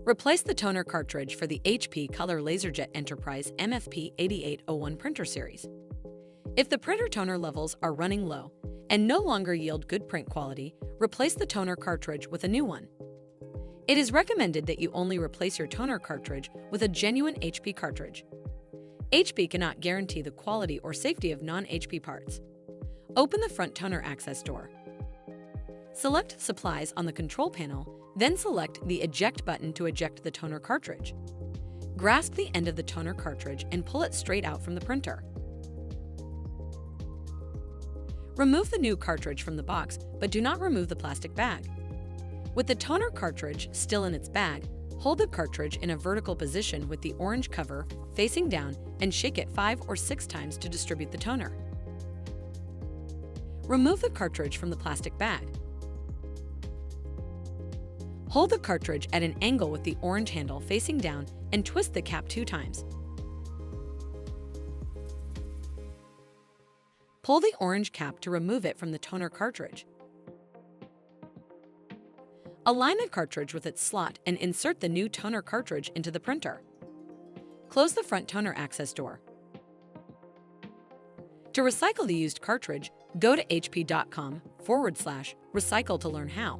Replace the toner cartridge for the HP Color LaserJet Enterprise MFP 8801 printer series. If the printer toner levels are running low and no longer yield good print quality, replace the toner cartridge with a new one. It is recommended that you only replace your toner cartridge with a genuine HP cartridge. HP cannot guarantee the quality or safety of non-HP parts. Open the front toner access door. Select Supplies on the control panel, then select the Eject button to eject the toner cartridge. Grasp the end of the toner cartridge and pull it straight out from the printer. Remove the new cartridge from the box, but do not remove the plastic bag. With the toner cartridge still in its bag, hold the cartridge in a vertical position with the orange cover facing down and shake it 5 or 6 times to distribute the toner. Remove the cartridge from the plastic bag. Hold the cartridge at an angle with the orange handle facing down and twist the cap 2 times. Pull the orange cap to remove it from the toner cartridge. Align the cartridge with its slot and insert the new toner cartridge into the printer. Close the front toner access door. To recycle the used cartridge, go to hp.com/recycle to learn how.